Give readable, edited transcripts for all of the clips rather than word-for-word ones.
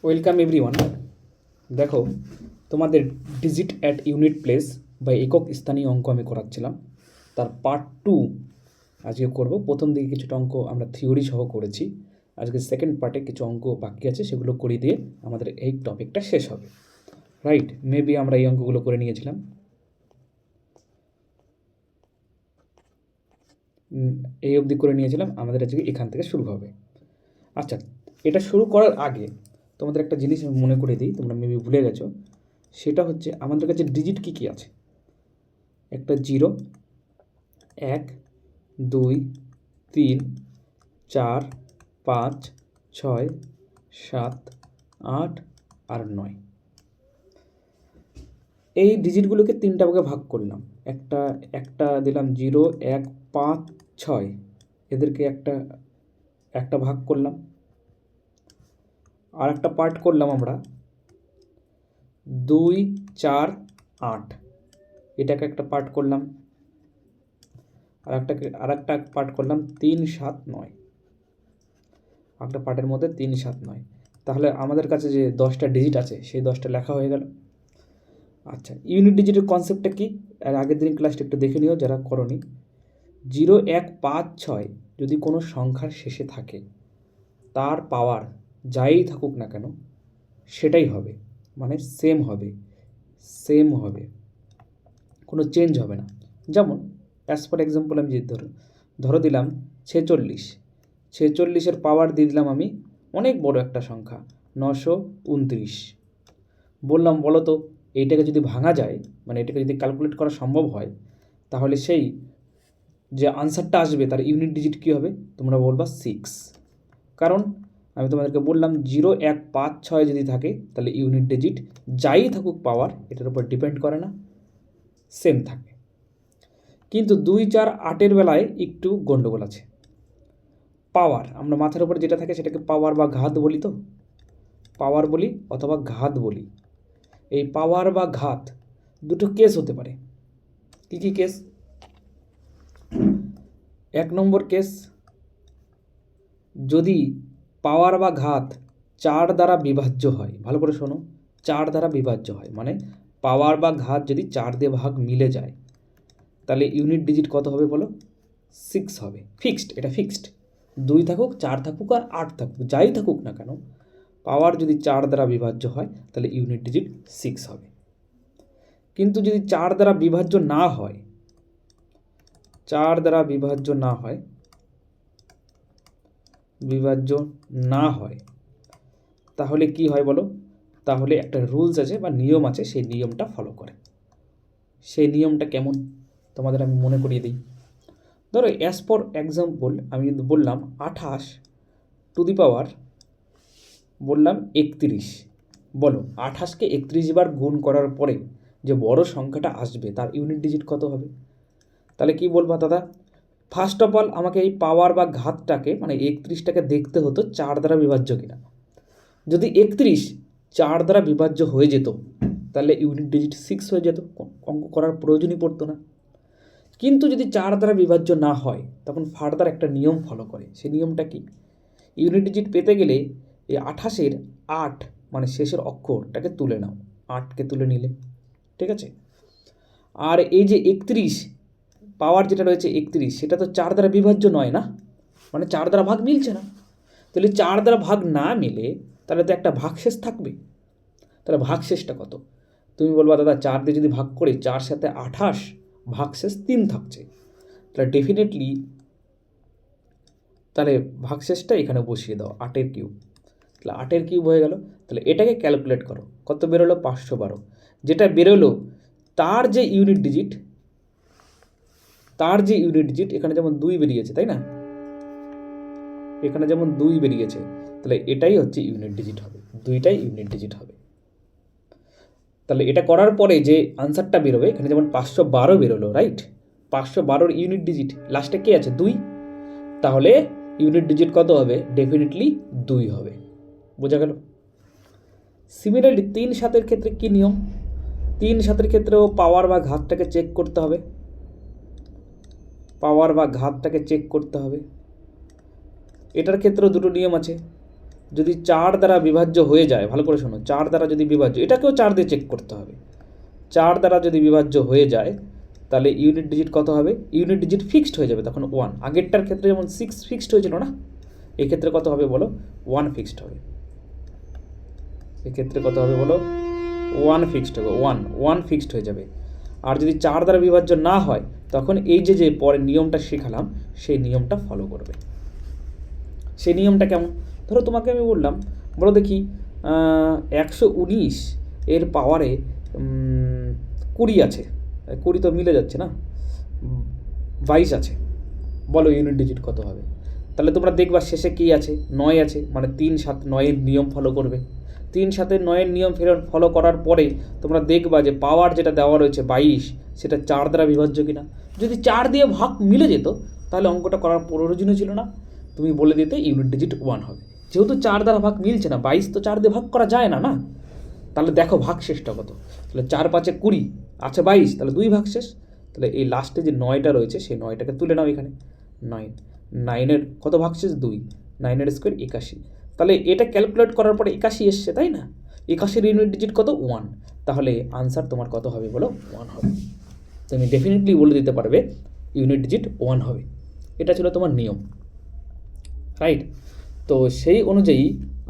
Welcome everyone. দেখো, তোমাদের digit at unit place বা একক স্থানীয় অঙ্ক আমি করাচ্ছিলাম, তার পার্ট 2 আজকে করব। প্রথম দিকে কিছুটা অঙ্ক আমরা থিওরি সহ করেছি, আজকে সেকেন্ড পার্টে কিছু অঙ্ক বাকি আছে, সেগুলো করিয়ে দিয়ে আমাদের এই টপিকটা শেষ হবে। রাইট, মেবি আমরা এই অঙ্কগুলো করে নিয়েছিলাম, এই অবধি করে নিয়েছিলাম, আমাদের আজকে এখান থেকে শুরু হবে। আচ্ছা, এটা শুরু করার আগে তোমাদের একটা জিনিস আমি মনে করে দিই, তোমরা মেবি ভুলে গেছো। সেটা হচ্ছে আমাদের কাছে ডিজিট কী কী আছে। একটা 0, 1, 2, 3, 4, 5, 6, 7, 8 আর 9। এই ডিজিটগুলোকে তিনটা ভাগে ভাগ করলাম। একটা একটা দিলাম 0, 1, 5, 6, এদেরকে একটা একটা ভাগ করলাম। আর একটা পার্ট করলাম আমরা 2, 4, 8, এটাকে একটা পার্ট করলাম। আর একটা পার্ট করলাম 3, 7, 9, একটা পার্টের মধ্যে 3, 7, 9। তাহলে আমাদের কাছে যে 10টা ডিজিট আছে সেই 10টা লেখা হয়ে গেল। আচ্ছা, ইউনিট ডিজিটের কনসেপ্টটা কি, আর আগের দিন ক্লাসটা একটু দেখে নিও যারা করনি। 0, 1, 5, 6 যদি কোনো সংখ্যার শেষে থাকে, তার পাওয়ার যাই থাকুক না কেন সেটাই হবে, মানে সেম হবে, কোনো চেঞ্জ হবে না। যেমন অ্যাজ ফর এক্সাম্পল আমি যদি ধরো দিলাম 46, পাওয়ার দিয়ে দিলাম আমি অনেক বড় একটা সংখ্যা 929। বললাম বলো তো এইটাকে যদি ভাঙা যায়, মানে এটাকে যদি ক্যালকুলেট করা সম্ভব হয়, তাহলে সেই যে আনসারটা আসবে তার ইউনিট ডিজিট কী হবে, তোমরা বলবা 6। কারণ আমি তোমাদেরকে বললাম 0, 1, 5, 6 যদি থাকে তাহলে ইউনিট ডিজিট যাই থাকুক পাওয়ার এটার উপর ডিপেন্ড করে না, সেম থাকে। কিন্তু 2, 4, 8-এর বেলায় একটু গণ্ডগোল আছে। পাওয়ার আমরা মাথার উপর যেটা থাকে সেটাকে পাওয়ার বা ঘাত বলি, তো পাওয়ার বলি অথবা ঘাত বলি। এই পাওয়ার বা ঘাত দুটো কেস হতে পারে। কী কী কেস? 1 নম্বর কেস, যদি পাওয়ার বা ঘাত 4 দ্বারা বিভাজ্য হয়। ভালো করে শোনো, 4 দ্বারা বিভাজ্য হয় মানে পাওয়ার বা ঘাত যদি 4 দিয়ে ভাগ মিলে যায়, তাহলে ইউনিট ডিজিট কত হবে বলো? 6 হবে। ফিক্সড, এটা ফিক্সড। 2 থাকুক, 4 থাকুক আর 8 থাকুক, যাই থাকুক না কেন, পাওয়ার যদি 4 দ্বারা বিভাজ্য হয় তাহলে ইউনিট ডিজিট 6 হবে। কিন্তু যদি 4 দ্বারা বিভাজ্য না হয়, 4 দ্বারা বিভাজ্য না হয় তাহলে কি হয় বলো? তাহলে একটা রুলস আছে বা নিয়ম আছে, সেই নিয়মটা ফলো করে। সেই নিয়মটা কেমন তোমাদের আমি মনে করিয়ে দিই। ধরো অ্যাজ ফর এক্সাম্পল আমি যদি বললাম 28 টু দি পাওয়ার বললাম 31। বলো 28কে 31 বার গুণ করার পরে যে বড় সংখ্যাটা আসবে তার ইউনিট ডিজিট কত হবে? তাহলে কি বলবা দাদা? ফার্স্ট অফ অল আমাকে এই পাওয়ার বা ঘাতটাকে মানে 31টাকে দেখতে হতো 4 দ্বারা বিভাজ্য কিনা। যদি 31 4 দ্বারা বিভাজ্য হয়ে যেত তাহলে ইউনিট ডিজিট 6 হয়ে যেত, অঙ্ক করার প্রয়োজনই পড়তো না। কিন্তু যদি 4 দ্বারা বিভাজ্য না হয় তখন ফার্দার একটা নিয়ম ফলো করে। সেই নিয়মটা কি? ইউনিট ডিজিট পেতে গেলে এই 28-এর 8 মানে শেষের অক্ষরটাকে তুলে নাও, 8কে তুলে নিলে, ঠিক আছে। আর এই যে 31 পাওয়ার যেটা রয়েছে 31, সেটা তো 4 দ্বারা বিভাজ্য নয় না, মানে 4 দ্বারা ভাগ মিলছে না। তাহলে 4 দ্বারা ভাগ না মিলে তাহলে তো একটা ভাগশেষ থাকবে। তাহলে ভাগশেষটা কত? তুমি বলবা দাদা 4 দিয়ে যদি ভাগ করি 4 সাথে 28, ভাগশেষ 3 থাকছে। তাহলে ডেফিনেটলি তাহলে ভাগশেষটা এখানে বসিয়ে দাও 8-এর কিউব। তাহলে 8-এর কিউব হয়ে গেল। তাহলে এটাকে ক্যালকুলেট করো, কত বেরোলো? 512। যেটা বেরোলো তার যে ইউনিট ডিজিট এখানে যেমন 2 বেরিয়েছে, তাই না? এখানে যেমন 2 বেরিয়েছে, তাহলে এটাই হচ্ছে ইউনিট ডিজিট হবে, 2টাই ইউনিট ডিজিট হবে। তাহলে এটা করার পরে যে আনসারটা বেরোবে, এখানে যেমন 512 বেরোলো, রাইট? 512-র ইউনিট ডিজিট লাস্টে কে আছে? 2। তাহলে ইউনিট ডিজিট কত হবে? ডেফিনেটলি 2 হবে। বোঝা গেল? সিমিলারলি 3, 7-এর ক্ষেত্রে কি নিয়ম? 3, 7-এর ক্ষেত্রেও পাওয়ার বা ঘাতটাকে চেক করতে হবে। এটার ক্ষেত্রেও দুটো নিয়ম আছে। যদি 4 দ্বারা বিভাজ্য হয়ে যায়, ভালো করে শোনো, 4 দ্বারা যদি বিভাজ্য, এটাকেও 4 দিয়ে চেক করতে হবে। 4 দ্বারা যদি বিভাজ্য হয়ে যায় তাহলে ইউনিট ডিজিট কত হবে? ইউনিট ডিজিট ফিক্সড হয়ে যাবে তখন 1। আগেরটার ক্ষেত্রে যেমন 6 ফিক্সড হয়েছিল না, এক্ষেত্রে কত হবে বলো? 1 ফিক্সড হবে। এক্ষেত্রে কত হবে বলো? 1 ফিক্সড হবে। 1 ফিক্সড হয়ে যাবে। আর যদি 4 দ্বারা বিভাজ্য না হয় তখন এই যে পরে নিয়মটা শেখালাম সেই নিয়মটা ফলো করবে। সেই নিয়মটা কেমন? ধরো তোমাকে আমি বললাম, বলো দেখি 119 এর পাওয়ারে 20 আছে, 20 তো মিলে যাচ্ছে না, 22 আছে, বলো ইউনিট ডিজিট কত হবে? তাহলে তোমরা দেখবা শেষে কী আছে? 9 আছে, মানে 3 7 9-এর নিয়ম ফলো করবে। 3 7 9-এর নিয়ম ফলো করার পরে তোমরা দেখবা যে পাওয়ার যেটা দেওয়া রয়েছে 22, সেটা 4 দ্বারা বিভাজ্য কিনা। যদি 4 দিয়ে ভাগ মিলে যেত তাহলে অঙ্কটা করার প্রয়োজনই ছিল না, তুমি বলে দিতে ইউনিট ডিজিট 1 হবে। যেহেতু 4 দ্বারা ভাগ মিলছে না, 22 তো 4 দিয়ে ভাগ করা যায় না, না? তাহলে দেখো ভাগ শেষটা কত। তাহলে 4 5 20 আছে 22, তাহলে 2 ভাগ শেষ। তাহলে এই লাস্টে যে 9টা রয়েছে সেই 9টাকে তুলে নাও এখানে। 9-এর কত ভাগ শেষ? 2। 9-এর স্কোয়ার 81। তাহলে এটা ক্যালকুলেট করার পরে 81 এসছে, তাই না? 81-এর ইউনিট ডিজিট কত? 1। তাহলে আনসার তোমার কত হবে বলো? 1 হবে। তুমি ডেফিনেটলি বলে দিতে পারবে ইউনিট ডিজিট 1 হবে। এটা ছিল তোমার নিয়ম, রাইট? তো সেই অনুযায়ী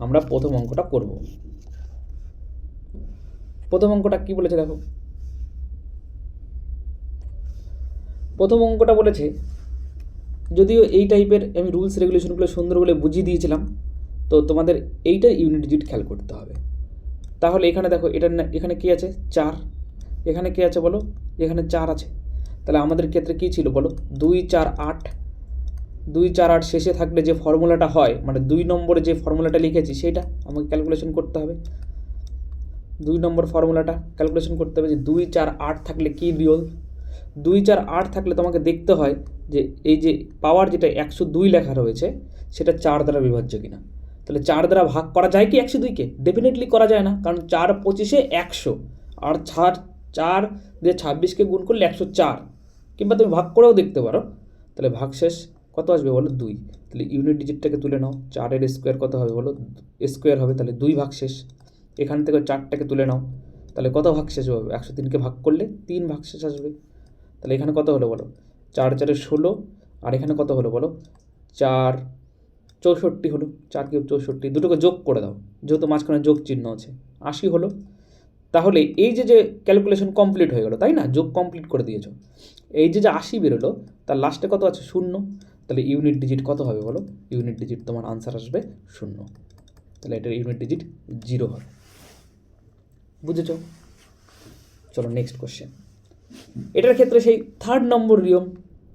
আমরা প্রথম অঙ্কটা করব। প্রথম অঙ্কটা কী বলেছে দেখো। প্রথম অঙ্কটা বলেছে, যদিও এই টাইপের আমি রুলস রেগুলেশনগুলো সুন্দর করে বুঝিয়ে দিয়েছিলাম, তো তোমাদের এইটা ইউনিট ডিজিট খেয়াল করতে হবে। তাহলে এখানে দেখো, এখানে কী আছে? 4। এখানে কী আছে বলো? এখানে 4 আছে। তাহলে আমাদের ক্ষেত্রে কী ছিল বলো? 2 4 8। 2 4 8 শেষে থাকলে যে ফর্মুলাটা হয়, মানে 2 নম্বরে যে ফর্মুলাটা লিখেছি সেটা আমাকে ক্যালকুলেশন করতে হবে। 2 নম্বর ফর্মুলাটা ক্যালকুলেশন করতে হবে যে 2 4 8 থাকলে কী নিয়ম। 2 4 8 থাকলে তোমাকে দেখতে হয় যে এই যে পাওয়ার যেটা 102 লেখা রয়েছে সেটা 4 দ্বারা বিভাজ্য কিনা। তাহলে 4 দ্বারা ভাগ করা যায় কি 102-কে? ডেফিনেটলি করা যায় না, কারণ 4 25-এ 100, আর 4 দিয়ে 26-কে গুণ করলে 104, কিংবা তুমি ভাগ করেও দেখতে পারো। তাহলে ভাগ শেষ কত আসবে বলো? 2। তাহলে ইউনিট ডিজিটটাকে তুলে নাও। 4-এর স্কোয়ার কত হবে বলো? স্কোয়ার হবে, তাহলে 2 ভাগ শেষ। এখান থেকে 4টাকে তুলে নাও, তাহলে কত ভাগ শেষ হবে? 103-কে ভাগ করলে 3 ভাগ শেষ আসবে। তাহলে এখানে কত হলো বলো? 4 4 16, আর এখানে কত হলো বলো? 4 64 হলো। 4 কিউব 64, দুটোকে যোগ করে দাও, যেহেতু মাঝখানে যোগ চিহ্ন আছে, 80 হলো। তাহলে এই যে ক্যালকুলেশন কমপ্লিট হয়ে গেলো, তাই না? যোগ কমপ্লিট করে দিয়েছো। এই যে 80 বেরোলো, তার লাস্টে কত আছে? 0। তাহলে ইউনিট ডিজিট কত হবে বলো? ইউনিট ডিজিট তোমার আনসার আসবে 0। তাহলে এটার ইউনিট ডিজিট 0 হবে। বুঝেছ? চলো নেক্সট কোশ্চেন। এটার ক্ষেত্রে সেই 3rd নম্বর নিয়ম,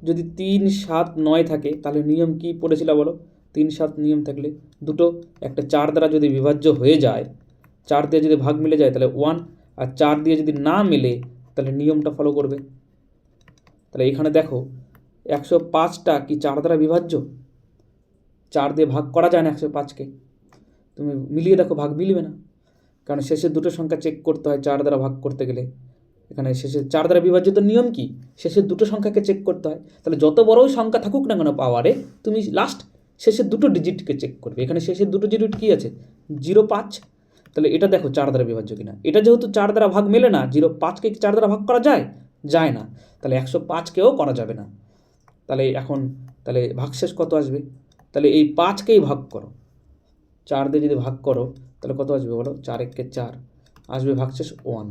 যদি 3 7 9 থাকে তাহলে নিয়ম কি পড়েছিল বলো? 3 7 নিয়ম থাকলে দুটো, একটা 4 দ্বারা যদি বিভাজ্য হয়ে যায়, 4 দিয়ে যদি ভাগ মিলে যায় তাহলে 1, আর 4 দিয়ে যদি না মিলে তাহলে নিয়মটা ফলো করবে। তাহলে এখানে দেখো 105টা কি 4 দ্বারা বিভাজ্য? 4 দিয়ে ভাগ করা যায় না 105-কে। তুমি মিলিয়ে দেখো, ভাগ মিলবে না, কারণ শেষের দুটো সংখ্যা চেক করতে হয় 4 দ্বারা ভাগ করতে গেলে। এখানে শেষে 4 দ্বারা বিভাজ্য নিয়ম কি? শেষের দুটো সংখ্যাকে চেক করতে হয়। তাহলে যত বড়ই সংখ্যা থাকুক না কেন পাওয়ারে, তুমি লাস্ট শেষের দুটো ডিজিটকে চেক করবে। এখানে শেষের দুটো ডিজিট কী আছে? 0 5। তাহলে এটা দেখো 4 দ্বারা বিভাজ্য কিনা। এটা যেহেতু 4 দ্বারা ভাগ মেলে না, 0 5-কে 4 দ্বারা ভাগ করা যায়? যায় না। তাহলে 105-কেও করা যাবে না। তাহলে এখন তাহলে ভাগশেষ কত আসবে? তাহলে এই 5-কেই ভাগ করো, 4 দিয়ে যদি ভাগ করো তাহলে কত আসবে বলো? 4 1 4 আসবে, ভাগশেষ 1।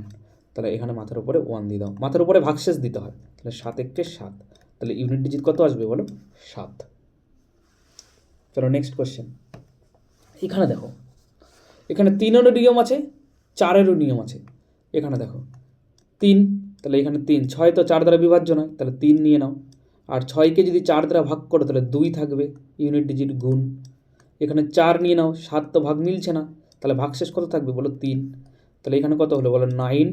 তাহলে এখানে মাথার উপরে 1 দিয়ে দাও, মাথার উপরে ভাগশেষ দিতে হয়। তাহলে 7 1 7। তাহলে ইউনিট ডিজিট কত আসবে বলো? 7। চলো নেক্সট কোশ্চেন। এখানে দেখো, এখানে 3-এরও নিয়ম আছে, 4-এরও নিয়ম আছে। এখানে দেখো 3, তাহলে এখানে 3 6 তো 4 দ্বারা বিভাজ্য নয়, তাহলে 3 নিয়ে নাও। আর 6-কে যদি 4 দ্বারা ভাগ করো তাহলে 2 থাকবে, ইউনিট ডিজিট গুণ। এখানে 4 নিয়ে নাও, 7 তো ভাগ মিলছে না, তাহলে ভাগশেষ কত থাকবে বলো? 3। তাহলে এখানে কত হলো বলো? 9,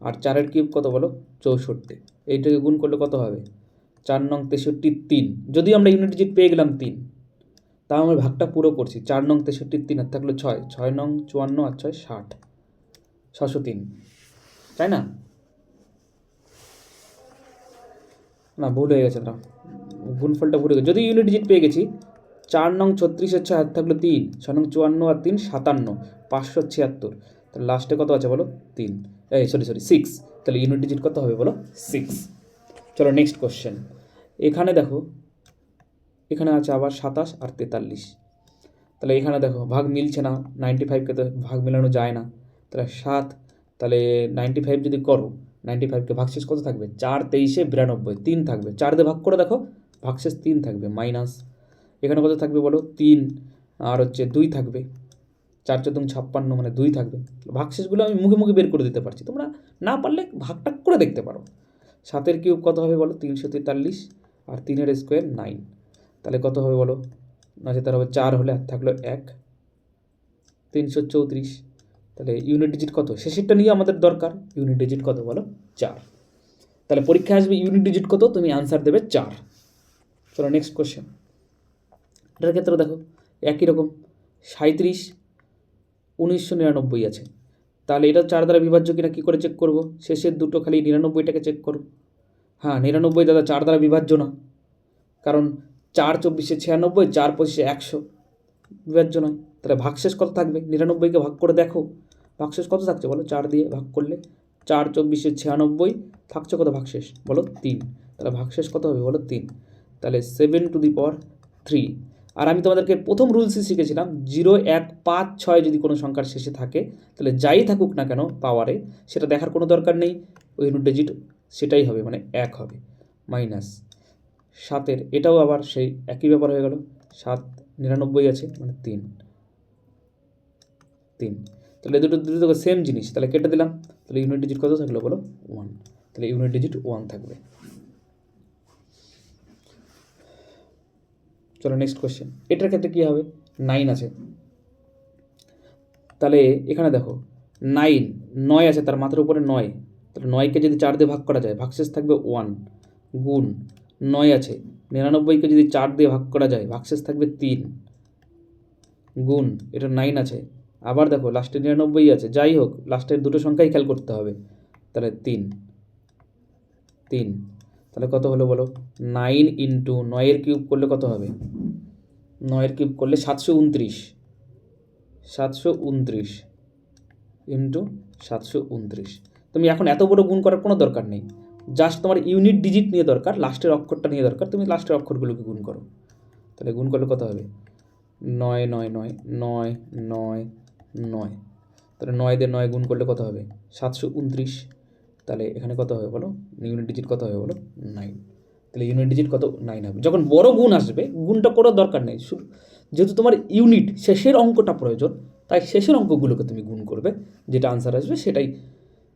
আর 4-এর কিউব কত বলো? 64। এইটাকে গুণ করলে কত হবে? 4 নং 63 3। যদি আমরা ইউনিট ডিজিট পেয়ে গেলাম 3, তাও আমরা ভাগটা পুরো করছি। 4 নং 63 3, আর থাকলো 6, 6 নং 54, আর 6 60, 603, তাই না? না, ভুল হয়ে গেছে, না গুণফলটা ভুলে গেছে। যদি ইউনিট ডিজিট পেয়ে গেছি 4 নং 36 6 হাত থাকলো 3, 6 নং 54 আর 3 57, 576। তাহলে লাস্টে কত আছে বলো? 3, সরি 6। তাহলে ইউনিট ডিজিট কত হবে বলো? 6। চলো নেক্সট কোশ্চেন। এখানে দেখো, এখানে আছে আবার 27 আর 43। তাহলে এখানে দেখো ভাগ মিলছে না, 95কে তো ভাগ মেলানো যায় না। তাহলে 7, তাহলে 95 যদি করো, 95কে ভাগশেষ কত থাকবে? 4 23 92, 3 থাকবে। 4 দিয়ে ভাগ করে দেখো, ভাগশেষ 3 থাকবে, মাইনাস। এখানে কত থাকবে বলো? 3 আর হচ্ছে 2 থাকবে। 4 14 56, মানে 2 থাকবে। ভাগশেষগুলো আমি মুখে মুখে বের করে দিতে পারছি, তোমরা না পারলে ভাগটা করে দেখতে পারো। 7 কিউব কত হবে বলো? 343, আর 3 স্কোয়ার 9। তাহলে কত হবে বলো? আচ্ছা, তার হবে 4 হলে আর থাকলো 1, 334। তাহলে ইউনিট ডিজিট কত? শেষেরটা নিয়ে আমাদের দরকার। ইউনিট ডিজিট কত বলো? 4। তাহলে পরীক্ষায় আসবে ইউনিট ডিজিট কত, তুমি আনসার দেবে 4। চলো নেক্সট কোশ্চেন। এটার ক্ষেত্রে দেখো একই রকম, 37 1999 আছে। তাহলে এটা 4 দ্বারা বিভাজ্য কিনা কী করে চেক করব? শেষের দুটো খালি 99টাকে চেক করো। হ্যাঁ, 99 দাদা 4 দ্বারা বিভাজ্য না, কারণ 4 24 96, 4 25 100, বিভাজ্য নয়। তাহলে ভাগশেষ কত থাকবে? 99কে ভাগ করে দেখো, ভাগশেষ কত থাকছে বলো? 4 দিয়ে ভাগ করলে 4 24 96, থাকছে কত ভাগশেষ বলো? 3। তাহলে ভাগশেষ কত হবে বলো? 3। তাহলে 7^3। আর আমি তোমাদেরকে প্রথম রুলসই শিখেছিলাম, 0 1 5 6 যদি কোনো সংখ্যার শেষে থাকে, তাহলে যাই থাকুক না কেন পাওয়ারে, সেটা দেখার কোনো দরকার নেই, ওই ইউনিট ডিজিট সেটাই হবে, মানে 1 হবে। মাইনাস 7, এটাও আবার সেই একই ব্যাপার হয়ে গেল, 7 99 আছে, মানে 3। তাহলে দুটো সেম জিনিস, তাহলে কেটে দিলাম। তাহলে ইউনিট ডিজিট কত থাকলো বলো? 1। তাহলে ইউনিট ডিজিট 1 থাকবে। চলো নেক্সট কোয়েশ্চেন। এটার ক্ষেত্রে কী হবে? 9 আছে। তাহলে এখানে দেখো 9 আছে, তার মাথার উপরে 9। তাহলে 9কে যদি 4 দিয়ে ভাগ করা যায়, ভাগশেষ থাকবে 1, গুণ 9 আছে। 99কে যদি 4 দিয়ে ভাগ করা যায়, ভাগশেষ থাকবে 3, গুণ এটা 9 আছে। আবার দেখো লাস্টে 99 আছে, যাই হোক লাস্টের দুটো সংখ্যাই খেয়াল করতে হবে। তাহলে 3। তাহলে কত হলো বলো? 9 ইন্টু 9 কিউব করলে কত হবে? 9 কিউব করলে 729, 729 ইন্টু 729। তুমি এখন এত বড় গুণ করার কোনো দরকার নেই, জাস্ট তোমার ইউনিট ডিজিট নিয়ে দরকার, লাস্টের অক্ষরটা নিয়ে দরকার। তুমি লাস্টের অক্ষরগুলোকে গুণ করো। তাহলে গুণ করলে কত হবে? 9 9 9 9 9 9। তাহলে 9 দিয়ে 9 গুণ করলে কত হবে? 729। তাহলে এখানে কত হবে বলো? ইউনিট ডিজিট কত হবে বলো? 9। তাহলে ইউনিট ডিজিট কত? 9 হবে। যখন বড় গুণ আসবে, গুণটা করার দরকার নেই, শুধু যেহেতু তোমার ইউনিট শেষের অঙ্কটা প্রয়োজন, তাই শেষের অঙ্কগুলোকে তুমি গুণ করবে, যেটা আনসার আসবে সেটাই,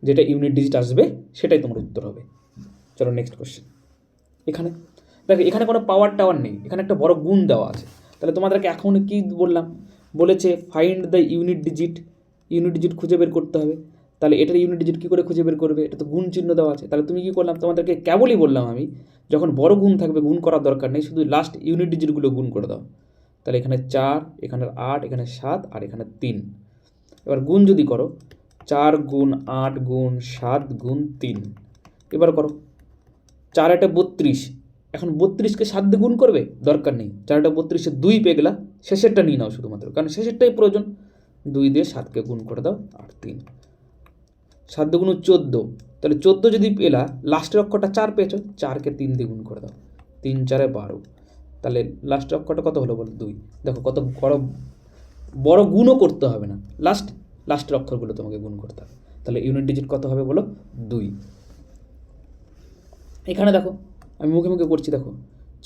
যেটা ইউনিট ডিজিট আসবে সেটাই তোমার উত্তর হবে। চলো নেক্সট কোশ্চেন। এখানে দেখো, এখানে কোনো পাওয়ার টাওয়ার নেই, এখানে একটা বড় গুণ দেওয়া আছে। তাহলে তোমাদেরকে এখন কি বললাম? বলেছে find the unit digit, unit digit খুঁজে বের করতে হবে। তাহলে এটার ইউনিট ডিজিট কী করে খুঁজে বের করবে? এটা তো গুণ চিহ্ন দেওয়া আছে। তাহলে তুমি কী করলাম? তোমাদেরকে কেবলই বললাম আমি, যখন বড় গুণ থাকবে গুণ করার দরকার নেই, শুধু লাস্ট ইউনিট ডিজিটগুলো গুণ করে দাও। তাহলে এখানে 4, এখানে 8, এখানে 7, আর এখানে 3। এবার গুণ যদি করো, 4 গুণ 8 গুণ 7 গুণ 3, এবার করো। 4 8 32, এখন 32কে 7 দিয়ে গুণ করবে? দরকার নেই, 4 8 32 2 পেয়ে গেলা, শেষেরটা নিয়ে নাও শুধুমাত্র, কারণ শেষেরটাই প্রয়োজন। 2 দিয়ে 7কে গুণ করে দাও, আর 3, 7 দুগুণ 14। তাহলে 14 যদি পেলা, লাস্টের অক্ষরটা 4 পেয়েছো, 4কে 3 দিয়ে গুণ করে দাও, 3 4 12। তাহলে লাস্টের অক্ষরটা কত হলো বলো? 2। দেখো কত বড় গুণও করতে হবে না, লাস্টের অক্ষরগুলো তোমাকে গুণ করতে হবে। তাহলে ইউনিট ডিজিট কত হবে বলো? 2। এখানে দেখো আমি মুখে মুখে করছি, দেখো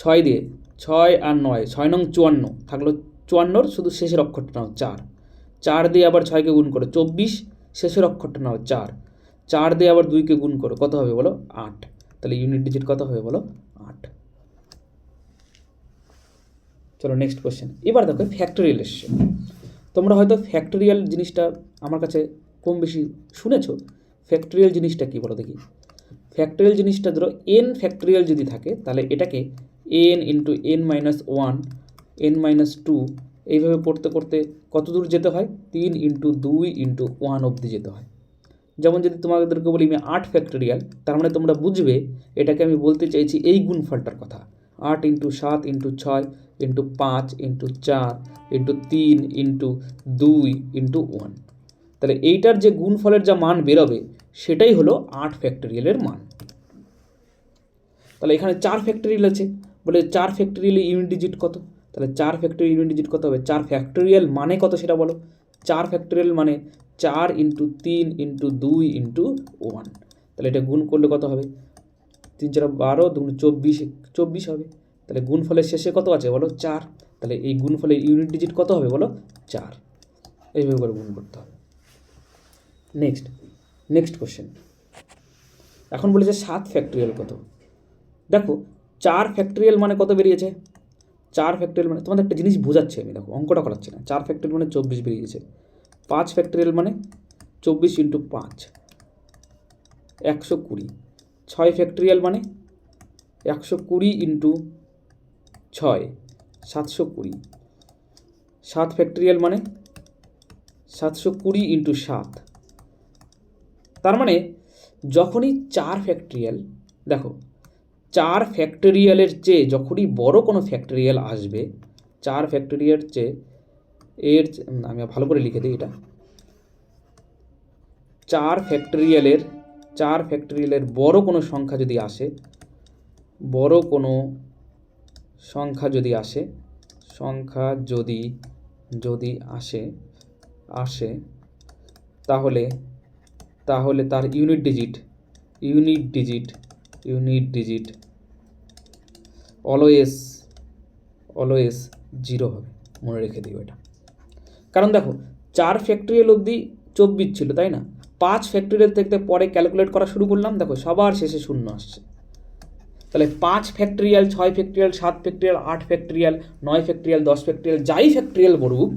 6 দিয়ে 6 আর 9, 6 নং 54 থাকলো, 54 শুধু শেষের অক্ষরটা নাও 4, 4 দিয়ে আবার 6কে গুণ করো 24, শেষের অক্ষরটা নাও 4, 4 দিয়ে আবার 2কে গুণ করো, কত হবে বলো? 8। তাহলে ইউনিট ডিজিট কত হবে বলো? 8। চলো নেক্সট কোয়েশ্চেন। এবার দেখো ফ্যাক্টোরিয়াল এসছে। তোমরা হয়তো ফ্যাক্টোরিয়াল জিনিসটা আমার কাছে কম বেশি শুনেছো। ফ্যাক্টোরিয়াল জিনিসটা কী বলো দেখি? ফ্যাক্টোরিয়াল জিনিসটা ধরো n ফ্যাক্টোরিয়াল যদি থাকে, তাহলে এটাকে n into n minus 1, n minus 2, এইভাবে পড়তে করতে কত দূর যেতে হয়? 3 ইন্টু 2 ইন্টু 1 অবধি যেতে হয়। যেমন যদি তোমাদেরকে বলি আমি 8 ফ্যাক্টোরিয়াল, তার মানে তোমরা বুঝবে এটাকে আমি বলতে চাইছি এই গুণফলটার কথা, 8 into 7 into 6 into 5 into 4 into 3 into 2 into 1। তাহলে এইটার যে গুণফলের যা মান বেরোবে সেটাই হলো 8 ফ্যাক্টরিয়ালের মান। তাহলে এখানে 4 ফ্যাক্টরিয়াল আছে, বলে 4 ফ্যাক্টরিয়ালে ইউনিট ডিজিট কত? তাহলে 4 ফ্যাক্টরিয়াল ইউনিট ডিজিট কত হবে? 4 ফ্যাক্টরিয়াল মানে কত সেটা বলো। 4 ফ্যাক্টরিয়াল মানে 4 ইন্টু 3 ইন্টু 2 ইন্টু 1। তাহলে এটা গুণ করলে কত হবে? 3 4 12, 2 24, 24 হবে। তাহলে গুণফলের শেষে কত আছে বলো? 4। তাহলে এই গুণফলের ইউনিট ডিজিট কত হবে বলো? 4। এইভাবে করে গুণ করতে হবে। Next question. এখন বলেছে 7 ফ্যাক্টরিয়াল কত? দেখো 4 ফ্যাক্টরিয়াল মানে কত বেরিয়েছে? 4 ফ্যাক্টরিয়াল মানে তোমাদের একটা জিনিস বোঝাচ্ছি আমি, দেখো অঙ্কটা করাচ্ছি না। 4 ফ্যাক্টরিয়াল মানে 24 বেরিয়েছে। 5 ফ্যাক্টরিয়াল মানে 24 ইন্টু 5 120। 6 ফ্যাক্টরিয়াল মানে 120 ইন্টু 6 720। 7 ফ্যাক্টরিয়াল মানে 720 ইন্টু 7। তার মানে যখনই 4 ফ্যাক্টরিয়াল, দেখো 4 ফ্যাক্টরিয়ালের চেয়ে যখনই বড় কোনো ফ্যাক্টরিয়াল আসবে, 4 ফ্যাক্টরিয়াল চেয়ে আমি ভালো করে লিখে দিই এটা। 4 ফ্যাক্টরিয়ালের বড় কোনো সংখ্যা যদি আসে, যদি আসে তাহলে তার ইউনিট ডিজিট অলওয়েজ 0 হবে। মনে রেখে দিও এটা। কারণ দেখো 4 ফ্যাক্টরিয়াল অবধি 24 ছিল, তাই না? 5 ফ্যাক্টরিয়াল থেকে পরে ক্যালকুলেট করা শুরু করলাম, দেখো সবার শেষে 0 আসছে। তাহলে 5 factorial, 6 factorial, 7 factorial, 8 factorial, 9 factorial, 10 factorial, যাই ফ্যাক্টরিয়াল বলুক,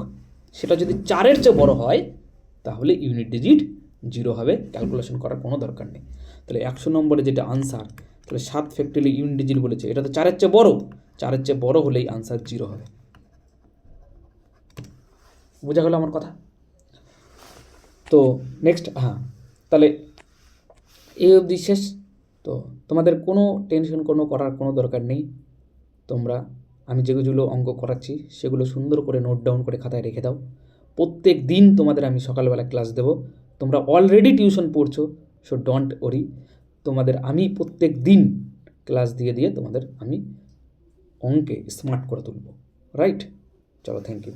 সেটা যদি 4-এর চেয়ে বড় হয় তাহলে ইউনিট ডিজিট 0 হবে। ক্যালকুলেশন করার কোনো দরকার নেই। তাহলে 100 নম্বরে যেটা আনসার, তাহলে 7 ফ্যাক্টরিয়াল ইউনিট ডিজিট বলেছে, এটা তো 4-এর চেয়ে বড়। 4-এর চেয়ে বড় হলেই আনসার 0 হবে। বোঝা গেল আমার কথা? তো নেক্সট, তাহলে এই অবধি শেষ। তো তোমাদের কোনো টেনশন করার কোনো দরকার নেই। তোমরা আমি যেগুলো অঙ্ক করাচ্ছি সেগুলো সুন্দর করে নোট ডাউন করে খাতায় রেখে দাও। প্রত্যেক দিন তোমাদের আমি সকালবেলা ক্লাস দেবো। তোমরা অলরেডি টিউশন পড়ছো, সো ডোন্ট ওরি। তোমাদের আমি প্রত্যেক দিন ক্লাস দিয়ে তোমাদের আমি অঙ্কে স্মার্ট করে তুলব। রাইট? চলো, থ্যাংক ইউ।